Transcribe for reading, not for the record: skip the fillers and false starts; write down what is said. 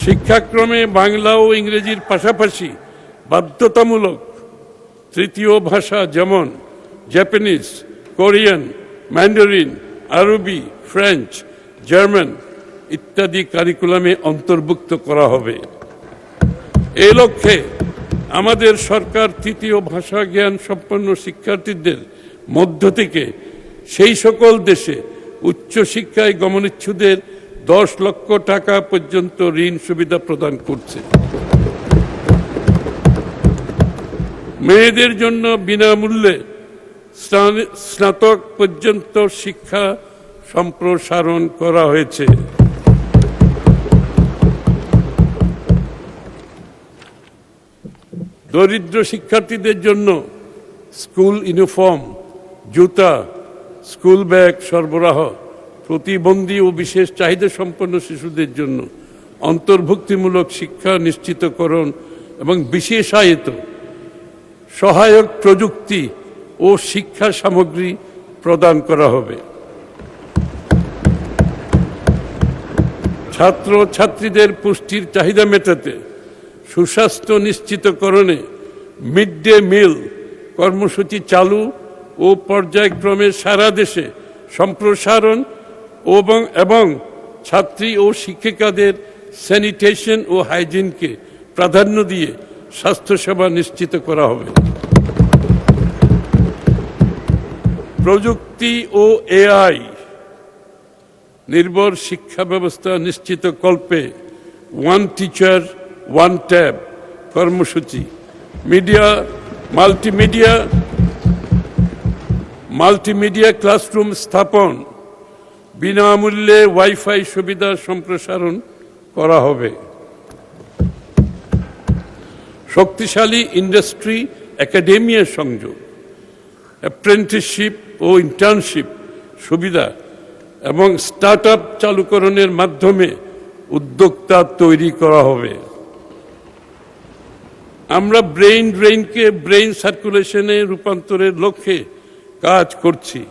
শিক্ষাক্রমে বাংলা ও ইংরেজির পাশাপাশি বাধ্যতামূলক তৃতীয় ভাষা যেমন জাপানিজ, কোরিয়ান, ম্যান্ডারিন, আরবি, ফ্রেঞ্চ, জার্মান ইত্যাদি কারিকুলামে অন্তর্ভুক্ত করা হবে। এই লক্ষ্যে আমাদের সরকার তৃতীয় ভাষা জ্ঞান সম্পন্ন শিক্ষার্থীদের মধ্য থেকে সেই সকল দেশে উচ্চশিক্ষায় গমনেচ্ছুদের 10 লক্ষ টাকা পর্যন্ত ঋণ সুবিধা প্রদান করছে। মেয়েদের জন্য বিনামূল্যে স্নাতক পর্যন্ত শিক্ষা সম্প্রসারণ করা হয়েছে। দরিদ্র শিক্ষার্থীদের জন্য স্কুল ইউনিফর্ম, জুতা, স্কুল ব্যাগ সরবরাহ, প্রতিবন্ধী ও বিশেষ চাহিদা সম্পন্ন শিশুদের জন্য অন্তর্ভুক্তিমূলক শিক্ষা নিশ্চিতকরণ এবং বিশেষায়িত সহায়ক প্রযুক্তি ও শিক্ষা সামগ্রী প্রদান করা হবে। ছাত্র ছাত্রীদের পুষ্টির চাহিদা মেটাতে সুস্বাস্থ্য নিশ্চিতকরণে মিড ডে মিল কর্মসূচি চালু ও পর্যায়ক্রমে সারা দেশে সম্প্রসারণ এবং ছাত্রী ও শিক্ষিকাদের স্যানিটেশন ও হাইজিনকে প্রাধান্য দিয়ে স্বাস্থ্যসেবা নিশ্চিত করা হবে। প্রযুক্তি ও এআই নির্ভর শিক্ষা ব্যবস্থা নিশ্চিতকল্পে ওয়ান টিচার ওয়ান ট্যাব কর্মসূচি, মাল্টিমিডিয়া ক্লাসরুম স্থাপন, বিনামূল্যে ওয়াইফাই সুবিধা সম্প্রসারণ করা হবে। শক্তিশালী ইন্ডাস্ট্রি একাডেমিয়া সংযোগ, অ্যাপ্রেন্টিসশিপ ও ইন্টার্নশিপ সুবিধা এবং স্টার্টআপ চালুকরণের মাধ্যমে উদ্যোক্তা তৈরি করা হবে। আমরা ব্রেইন ড্রেইনকে ব্রেইন সার্কুলেশনে রূপান্তরের লক্ষ্যে কাজ করছি।